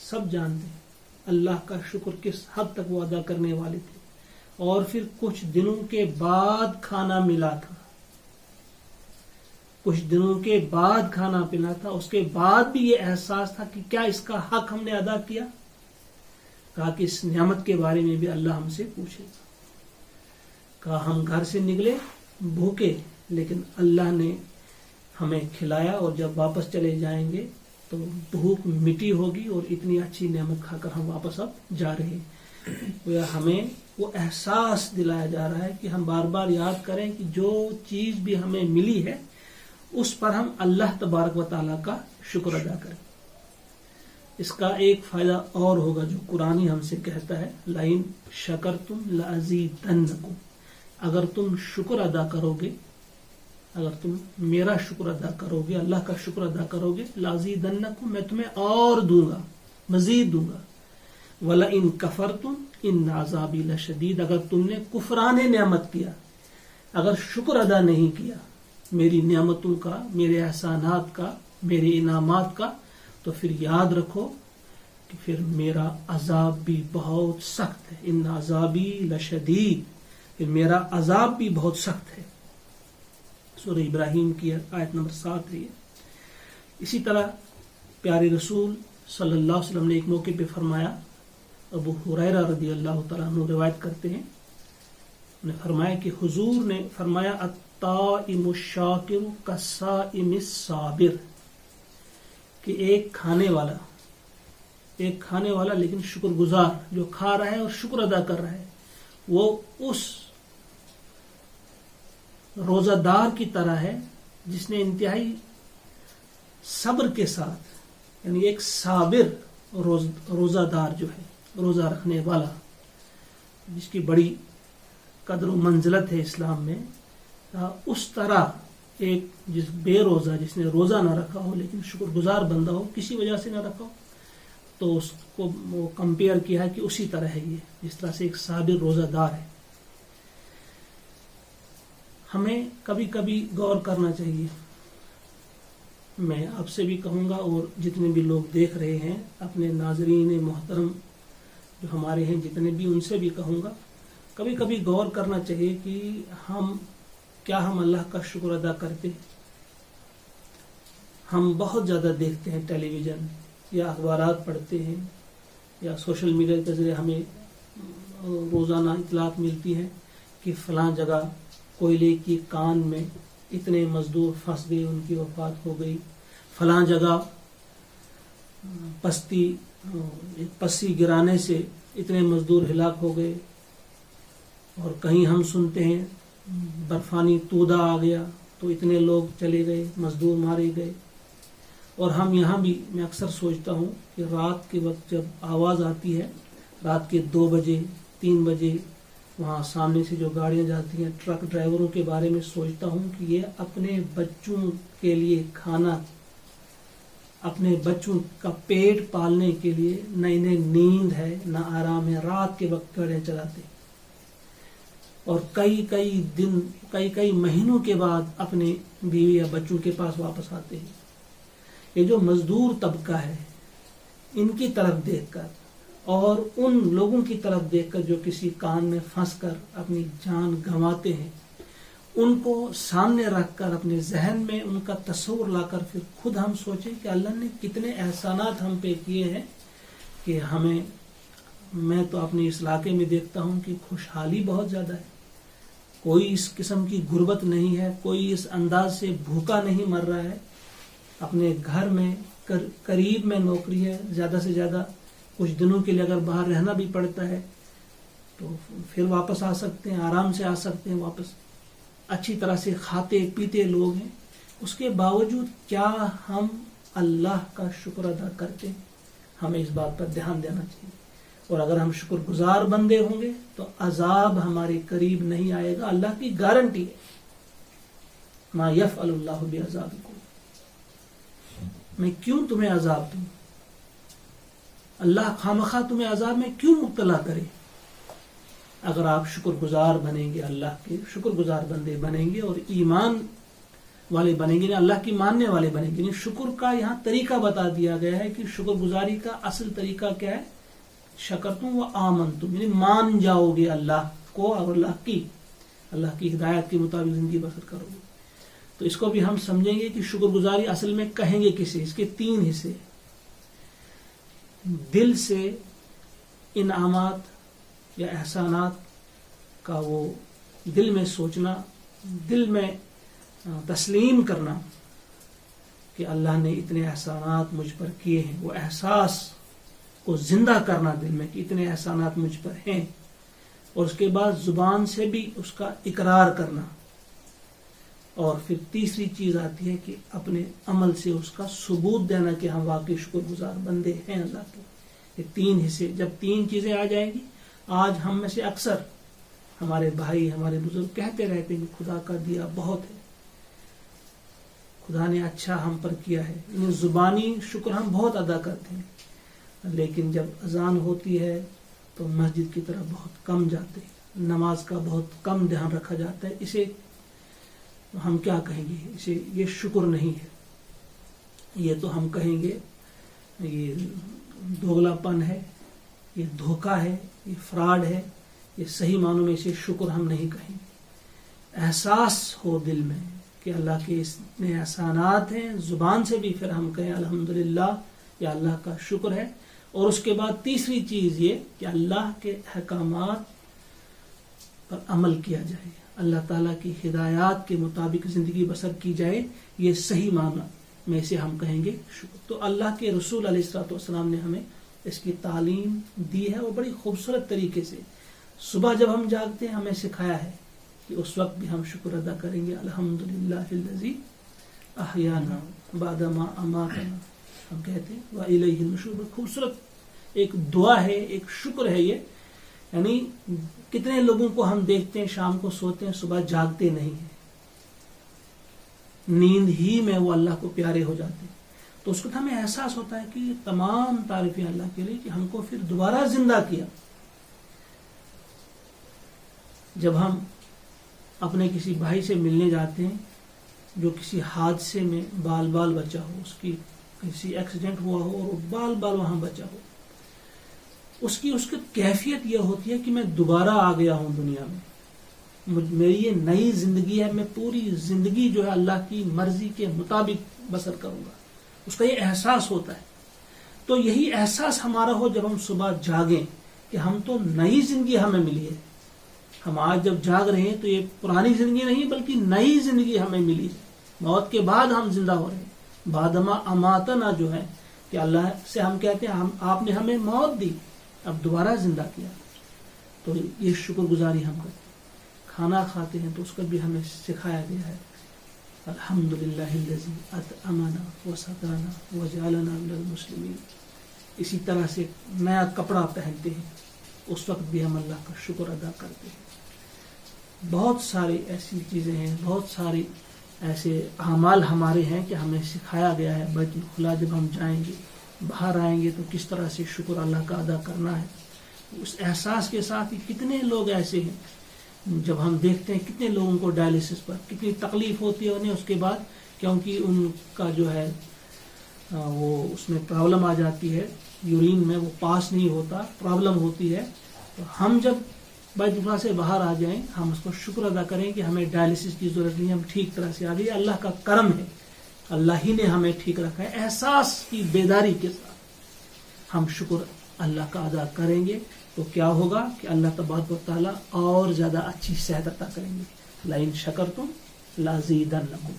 سب جانتے ہیں اللہ کا شکر کس حد تک وہ ادا کرنے والے تھے. اور پھر کچھ دنوں کے بعد کھانا ملا تھا، کچھ دنوں کے بعد کھانا پلا تھا، اس کے بعد بھی یہ احساس تھا کہ کیا اس کا حق ہم نے ادا کیا. کہا کہ اس نعمت کے بارے میں بھی اللہ ہم سے پوچھے گا. کہا ہم گھر سے نکلے بھوکے، لیکن اللہ نے ہمیں کھلایا، اور جب واپس چلے جائیں گے تو بھوک مٹی ہوگی اور اتنی اچھی نعمت کھا کر ہم واپس اب جا رہے ہیں. ہمیں وہ احساس دلایا جا رہا ہے کہ ہم بار بار یاد کریں کہ جو چیز بھی ہمیں ملی ہے اس پر ہم اللہ تبارک و تعالیٰ کا شکر ادا کریں. اس کا ایک فائدہ اور ہوگا جو قرآن ہم سے کہتا ہے، لَئِن شَكَرْتُمْ لَأَزِيدَنَّكُمْ. اگر تم شکر ادا کرو گے، اگر تم میرا شکر ادا کرو گے، اللہ کا شکر ادا کرو گے، لَأَزِيدَنَّكُمْ، میں تمہیں اور دوں گا، مزید دوں گا. وَلَئِن كَفَرْتُمْ إِنَّ عَذَابِي لَشَدِيدٌ. اگر تم نے کفران نعمت کیا، اگر شکر ادا نہیں کیا میری نعمتوں کا، میرے احسانات کا، میرے انعامات کا، تو پھر یاد رکھو کہ پھر میرا عذاب بھی بہت سخت ہے. ان عذابی لشدید، پھر میرا عذاب بھی بہت سخت ہے. سورہ ابراہیم کی آیت نمبر 7 ہے. اسی طرح پیارے رسول صلی اللہ علیہ وسلم نے ایک موقع پہ فرمایا، ابو ہریرہ رضی اللہ تعالیٰ عنہ روایت کرتے ہیں، نے فرمایا کہ حضور نے فرمایا الطائم الشاکر کالصائم الصابر، کہ ایک کھانے والا لیکن شکر گزار، جو کھا رہا ہے اور شکر ادا کر رہا ہے، وہ اس روزہ دار کی طرح ہے جس نے انتہائی صبر کے ساتھ، یعنی ایک صابر روزہ دار جو ہے، روزہ رکھنے والا، جس کی بڑی قدر و منزلت ہے اسلام میں، اس طرح ایک جس بے روزہ، جس نے روزہ نہ رکھا ہو لیکن شکر گزار بندہ ہو، کسی وجہ سے نہ رکھا ہو، تو اس کو وہ کمپیئر کیا ہے کہ اسی طرح ہے یہ، جس طرح سے ایک صابر روزہ دار ہے. ہمیں کبھی کبھی غور کرنا چاہیے. میں آپ سے بھی کہوں گا اور جتنے بھی لوگ دیکھ رہے ہیں، اپنے ناظرین محترم جو ہمارے ہیں جتنے بھی، ان سے بھی کہوں گا، کبھی کبھی غور کرنا چاہیے کہ کیا ہم اللہ کا شکر ادا کرتے ہیں. ہم بہت زیادہ دیکھتے ہیں ٹیلی ویژن یا اخبارات پڑھتے ہیں یا سوشل میڈیا کے ذریعے ہمیں روزانہ اطلاعات ملتی ہیں کہ فلاں جگہ کوئلے کی کان میں اتنے مزدور پھنس گئے، ان کی وفات ہو گئی، فلاں جگہ پسی گرانے سے اتنے مزدور ہلاک ہو گئے، اور کہیں ہم سنتے ہیں برفانی تودہ آ گیا تو اتنے لوگ چلے گئے، مزدور مارے گئے. اور ہم یہاں بھی، میں اکثر سوچتا ہوں کہ رات کے وقت جب آواز آتی ہے، رات کے 2 بجے 3 بجے، وہاں سامنے سے جو گاڑیاں جاتی ہیں، ٹرک ڈرائیوروں کے بارے میں سوچتا ہوں کہ یہ اپنے بچوں کے لیے کھانا، اپنے بچوں کا پیٹ پالنے کے لیے نہ انہیں نیند ہے نہ آرام ہے، رات کے وقت گاڑیاں چلاتے ہیں، اور کئی مہینوں کے بعد اپنے بیوی یا بچوں کے پاس واپس آتے ہیں. یہ جو مزدور طبقہ ہے، ان کی طرف دیکھ کر اور ان لوگوں کی طرف دیکھ کر جو کسی کان میں پھنس کر اپنی جان گنواتے ہیں، ان کو سامنے رکھ کر اپنے ذہن میں ان کا تصور لا کر پھر خود ہم سوچیں کہ اللہ نے کتنے احسانات ہم پہ کیے ہیں کہ میں تو اپنے اس علاقے میں دیکھتا ہوں کہ خوشحالی بہت زیادہ ہے، کوئی اس قسم کی غربت نہیں ہے، کوئی اس انداز سے بھوکا نہیں مر رہا ہے، اپنے گھر میں قریب میں نوکری ہے، زیادہ سے زیادہ کچھ دنوں کے لیے اگر باہر رہنا بھی پڑتا ہے تو پھر واپس آ سکتے ہیں، آرام سے آ سکتے ہیں واپس، اچھی طرح سے کھاتے پیتے لوگ ہیں. اس کے باوجود کیا ہم اللہ کا شکر ادا کرتے ہیں؟ ہمیں اس بات پر دھیان دینا چاہیے. اور اگر ہم شکر گزار بندے ہوں گے تو عذاب ہمارے قریب نہیں آئے گا. اللہ کی گارنٹی ہے، ما یفعل اللہ بعذابکم، میں کیوں تمہیں عذاب دوں، اللہ خامخواہ تمہیں عذاب میں کیوں مبتلا کرے. اگر آپ شکر گزار بنیں گے، اللہ کے شکر گزار بندے بنیں گے اور ایمان والے بنیں گے، اللہ کی ماننے والے بنیں گے. شکر کا یہاں طریقہ بتا دیا گیا ہے کہ شکر گزاری کا اصل طریقہ کیا ہے. شکرتم و آمنتم، یعنی مان جاؤ گے اللہ کو اور اللہ کی ہدایت کے مطابق زندگی بسر کرو گے. تو اس کو بھی ہم سمجھیں گے کہ شکر گزاری اصل میں کہیں گے کسے. اس کے 3 حصے. دل سے انعامات یا احسانات کا وہ دل میں سوچنا، دل میں تسلیم کرنا کہ اللہ نے اتنے احسانات مجھ پر کیے ہیں، وہ احساس کو زندہ کرنا دل میں کہ اتنے احسانات مجھ پر ہیں. اور اس کے بعد زبان سے بھی اس کا اقرار کرنا. اور پھر تیسری چیز آتی ہے کہ اپنے عمل سے اس کا ثبوت دینا کہ ہم واقعی شکر گزار بندے ہیں اللہ کے. یہ 3 حصے، جب 3 چیزیں آ جائیں گی. آج ہم میں سے اکثر ہمارے بھائی، ہمارے بزرگ کہتے رہتے ہیں کہ خدا کا دیا بہت ہے، خدا نے اچھا ہم پر کیا ہے. یعنی زبانی شکر ہم بہت ادا کرتے ہیں، لیکن جب اذان ہوتی ہے تو مسجد کی طرف بہت کم جاتے ہیں، نماز کا بہت کم دھیان رکھا جاتا ہے. اسے ہم کیا کہیں گے؟ اسے یہ شکر نہیں ہے. یہ تو ہم کہیں گے یہ دوغلا پن ہے، یہ دھوکہ ہے، یہ فراڈ ہے. یہ صحیح معنوں میں اسے شکر ہم نہیں کہیں گے. احساس ہو دل میں کہ اللہ کے اتنے احسانات ہیں، زبان سے بھی پھر ہم کہیں الحمدللہ، یا اللہ کا شکر ہے. اور اس کے بعد تیسری چیز یہ کہ اللہ کے احکامات پر عمل کیا جائے، اللہ تعالیٰ کی ہدایات کے مطابق زندگی بسر کی جائے. یہ صحیح معنی میں سے ہم کہیں گے شکر. تو اللہ کے رسول علیہ الصلوۃ والسلام نے ہمیں اس کی تعلیم دی ہے، اور بڑی خوبصورت طریقے سے صبح جب ہم جاگتے ہیں ہمیں سکھایا ہے کہ اس وقت بھی ہم شکر ادا کریں گے. الحمدللہ الذی احیانا بعد ما اماتنا، ہم کہتے ہیں وَإِلَيْهِ النُّشُورُ. خوبصورت ایک دعا ہے، ایک شکر ہے یہ. یعنی کتنے لوگوں کو ہم دیکھتے ہیں شام کو سوتے ہیں، صبح جاگتے نہیں ہیں، نیند ہی میں وہ اللہ کو پیارے ہو جاتے ہیں. تو اس وقت ہمیں احساس ہوتا ہے کہ تمام تعریفیں اللہ کے لیے کہ ہم کو پھر دوبارہ زندہ کیا. جب ہم اپنے کسی بھائی سے ملنے جاتے ہیں جو کسی حادثے میں بال بچا ہو، اس کی کسی ایکسیڈنٹ ہوا ہو اور بال وہاں بچا ہو، اس کی کیفیت یہ ہوتی ہے کہ میں دوبارہ آ گیا ہوں دنیا میں، میری یہ نئی زندگی ہے، میں پوری زندگی جو ہے اللہ کی مرضی کے مطابق بسر کروں گا. اس کا یہ احساس ہوتا ہے. تو یہی احساس ہمارا ہو جب ہم صبح جاگیں کہ ہم تو نئی زندگی ہمیں ملی ہے. ہم آج جب جاگ رہے ہیں تو یہ پرانی زندگی نہیں بلکہ نئی زندگی ہمیں ملی ہے. موت کے بعد ہم زندہ ہو رہے ہیں. بعدما اماتنا جو ہے کہ اللہ سے ہم کہتے ہیں آپ نے ہمیں موت دی، اب دوبارہ زندہ کیا. تو یہ شکر گزاری ہم کرتے ہیں. کھانا کھاتے ہیں تو اس کا بھی ہمیں سکھایا گیا ہے الحمدللہ الذی اطعمنا وسقانا وجعلنا من المسلمین. اسی طرح سے نیا کپڑا پہنتے ہیں اس وقت بھی ہم اللہ کا شکر ادا کرتے ہیں. بہت ساری ایسی چیزیں ہیں، بہت ساری ایسے اعمال ہمارے ہیں کہ ہمیں سکھایا گیا ہے. بیت الخلا جب ہم جائیں گے، باہر آئیں گے تو کس طرح سے شکر اللہ کا ادا کرنا ہے. اس احساس کے ساتھ ہی کتنے لوگ ایسے ہیں جب ہم دیکھتے ہیں کتنے لوگوں کو ڈائلسس پر کتنی تکلیف ہوتی ہے انہیں اس کے بعد، کیونکہ ان کا جو ہے وہ اس میں پرابلم آ جاتی ہے، یورین میں وہ پاس نہیں ہوتا، پرابلم ہوتی ہے. تو ہم جب بیت الخلا سے باہر آ جائیں ہم اس کو شکر ادا کریں کہ ہمیں ڈائلسس کی ضرورت نہیں، ہم ٹھیک طرح سے آ گئے. اللہ کا کرم ہے، اللہ ہی نے ہمیں ٹھیک رکھا ہے. احساس کی بیداری کے ساتھ ہم شکر اللہ کا ادا کریں گے تو کیا ہوگا کہ اللہ تبارک و تعالیٰ اور زیادہ اچھی صحت عطا کریں گے. لئن شکرتم لازیدنکم.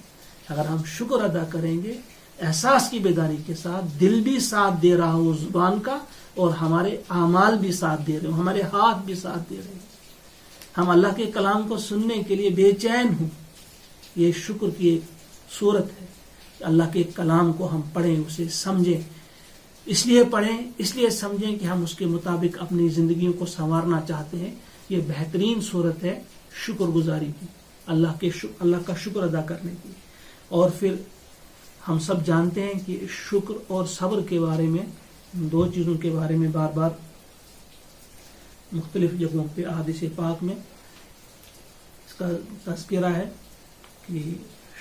اگر ہم شکر ادا کریں گے احساس کی بیداری کے ساتھ، دل بھی ساتھ دے رہا ہو زبان کا، اور ہمارے اعمال بھی ساتھ دے رہے ہوں، ہمارے ہاتھ بھی ساتھ دے رہے ہیں، ہم اللہ کے کلام کو سننے کے لیے بے چین ہوں. یہ شکر کی ایک صورت ہے کہ اللہ کے کلام کو ہم پڑھیں، اسے سمجھیں. اس لیے پڑھیں، اس لیے سمجھیں کہ ہم اس کے مطابق اپنی زندگیوں کو سنوارنا چاہتے ہیں. یہ بہترین صورت ہے شکر گزاری کی، اللہ کا شکر ادا کرنے کی. اور پھر ہم سب جانتے ہیں کہ شکر اور صبر کے بارے میں، دو چیزوں کے بارے میں بار بار مختلف جگہوں پہ احادیث پاک میں اس کا تذکرہ ہے کہ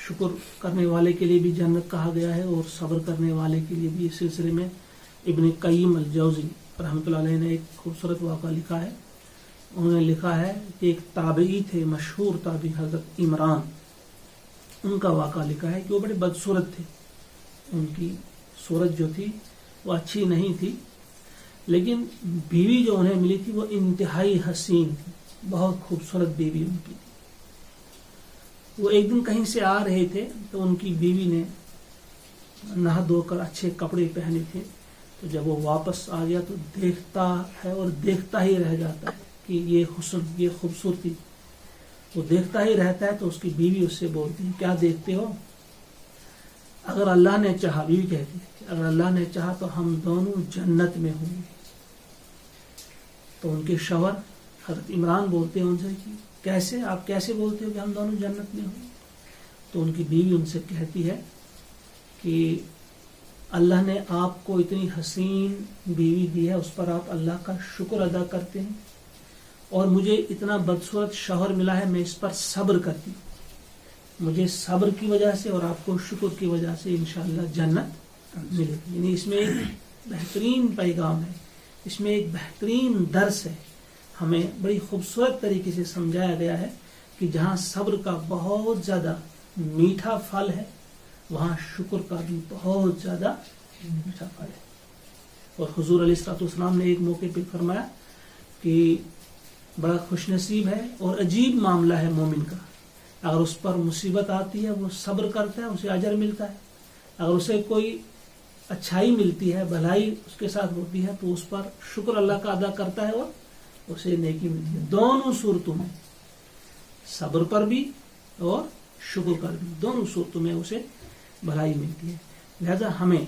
شکر کرنے والے کے لیے بھی جنت کہا گیا ہے اور صبر کرنے والے کے لیے بھی. اس سلسلے میں ابن قیم الجوزی رحمۃ اللہ علیہ نے ایک خوبصورت واقعہ لکھا ہے. انہوں نے لکھا ہے کہ ایک تابعی تھے، مشہور تابعی حضرت عمران، ان کا واقعہ لکھا ہے کہ وہ بڑے بدصورت تھے. ان کی صورت جو تھی وہ اچھی نہیں تھی، لیکن بیوی جو انہیں ملی تھی وہ انتہائی حسین تھی، بہت خوبصورت بیوی ان کی. وہ ایک دن کہیں سے آ رہے تھے تو ان کی بیوی نے نہا دھو کر اچھے کپڑے پہنے تھے. تو جب وہ واپس آ گیا تو دیکھتا ہے اور دیکھتا ہی رہ جاتا ہے کہ یہ حسن، یہ خوبصورتی، وہ دیکھتا ہی رہتا ہے. تو اس کی بیوی اس سے بولتی ہے کیا دیکھتے ہو؟ اگر اللہ نے چاہا، بیوی کہتی ہے کہ اگر اللہ نے چاہا تو ہم دونوں جنت میں ہوں گے. تو ان کے شوہر حضرت عمران بولتے ہیں ان سے کہ کیسے، آپ کیسے بولتے ہو کہ ہم دونوں جنت میں ہوں؟ تو ان کی بیوی ان سے کہتی ہے کہ اللہ نے آپ کو اتنی حسین بیوی دی ہے، اس پر آپ اللہ کا شکر ادا کرتے ہیں، اور مجھے اتنا بدصورت شوہر ملا ہے، میں اس پر صبر کرتی ہوں. مجھے صبر کی وجہ سے اور آپ کو شکر کی وجہ سے انشاءاللہ جنت ملے گی. یعنی اس میں ایک بہترین پیغام ہے، اس میں ایک بہترین درس ہے. ہمیں بڑی خوبصورت طریقے سے سمجھایا گیا ہے کہ جہاں صبر کا بہت زیادہ میٹھا پھل ہے، وہاں شکر کا بھی بہت زیادہ میٹھا پھل ہے. اور حضور علیہ الصلوۃ والسلام نے ایک موقع پہ فرمایا کہ بڑا خوش نصیب ہے اور عجیب معاملہ ہے مومن کا، اگر اس پر مصیبت آتی ہے وہ صبر کرتا ہے، اسے اجر ملتا ہے. اگر اسے کوئی اچھائی ملتی ہے، بھلائی اس کے ساتھ ہوتی ہے، تو اس پر شکر اللہ کا ادا کرتا ہے اور اسے نیکی ملتی ہے. دونوں صورتوں میں، صبر پر بھی اور شکر پر بھی، دونوں صورتوں میں اسے بھلائی ملتی ہے. لہذا ہمیں،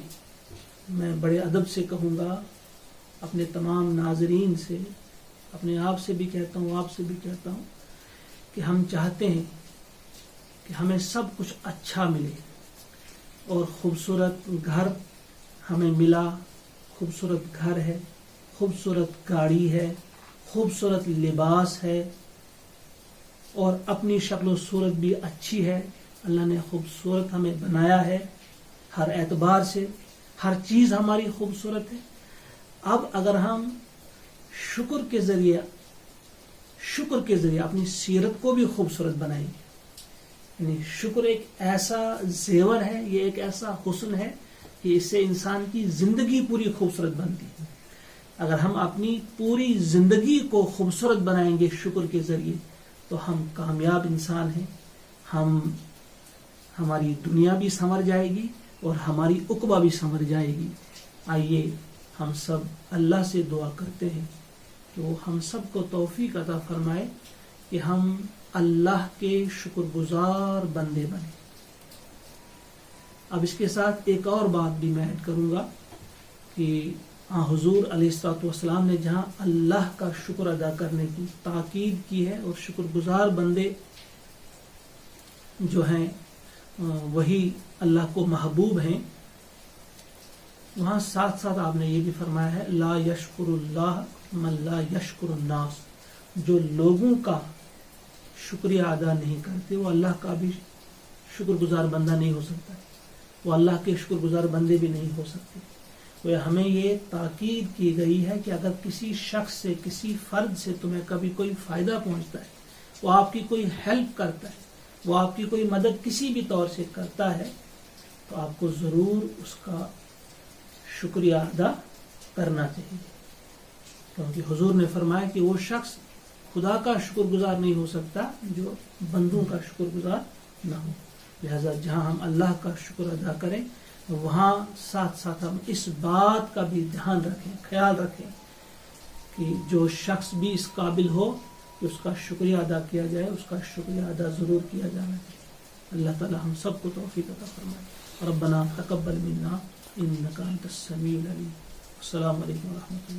میں بڑے ادب سے کہوں گا اپنے تمام ناظرین سے، اپنے آپ سے بھی کہتا ہوں، آپ سے بھی کہتا ہوں کہ ہم چاہتے ہیں کہ ہمیں سب کچھ اچھا ملے، اور خوبصورت گھر ہمیں ملا، خوبصورت گھر ہے، خوبصورت گاڑی ہے، خوبصورت لباس ہے، اور اپنی شکل و صورت بھی اچھی ہے. اللہ نے خوبصورت ہمیں بنایا ہے ہر اعتبار سے، ہر چیز ہماری خوبصورت ہے. اب اگر ہم شکر کے ذریعے اپنی سیرت کو بھی خوبصورت بنائیں گے، یعنی شکر ایک ایسا زیور ہے، یہ ایک ایسا حسن ہے کہ اس سے انسان کی زندگی پوری خوبصورت بنتی ہے. اگر ہم اپنی پوری زندگی کو خوبصورت بنائیں گے شکر کے ذریعے تو ہم کامیاب انسان ہیں. ہماری دنیا بھی سنور جائے گی اور ہماری عقبہ بھی سنور جائے گی. آئیے ہم سب اللہ سے دعا کرتے ہیں کہ وہ ہم سب کو توفیق عطا فرمائے کہ ہم اللہ کے شکر گزار بندے بنیں. اب اس کے ساتھ ایک اور بات بھی میں ایڈ کروں گا کہ حضور علیہ الصلوۃ والسلام نے جہاں اللہ کا شکر ادا کرنے کی تاکید کی ہے اور شکر گزار بندے جو ہیں وہی اللہ کو محبوب ہیں، وہاں ساتھ ساتھ آپ نے یہ بھی فرمایا ہے لا یشکر اللہ من لا یشکر الناس. جو لوگوں کا شکریہ ادا نہیں کرتے وہ اللہ کا بھی شکر گزار بندہ نہیں ہو سکتا، وہ اللہ کے شکر گزار بندے بھی نہیں ہو سکتے. وہ ہمیں یہ تاکید کی گئی ہے کہ اگر کسی شخص سے، کسی فرد سے تمہیں کبھی کوئی فائدہ پہنچتا ہے، وہ آپ کی کوئی ہیلپ کرتا ہے، وہ آپ کی کوئی مدد کسی بھی طور سے کرتا ہے، تو آپ کو ضرور اس کا شکریہ ادا کرنا چاہیے. کیونکہ حضور نے فرمایا کہ وہ شخص خدا کا شکر گزار نہیں ہو سکتا جو بندوں کا شکر گزار نہ ہو. لہذا جہاں ہم اللہ کا شکر ادا کریں وہاں ساتھ ساتھ ہم اس بات کا بھی دھیان رکھیں، خیال رکھیں کہ جو شخص بھی اس قابل ہو کہ اس کا شکریہ ادا کیا جائے، اس کا شکریہ ادا ضرور کیا جانا چاہیے. اللہ تعالی ہم سب کو توفیق عطا فرمائے. ربنا تقبل منا انک انت السمیع العلیم. السلام علیکم ورحمۃ اللہ.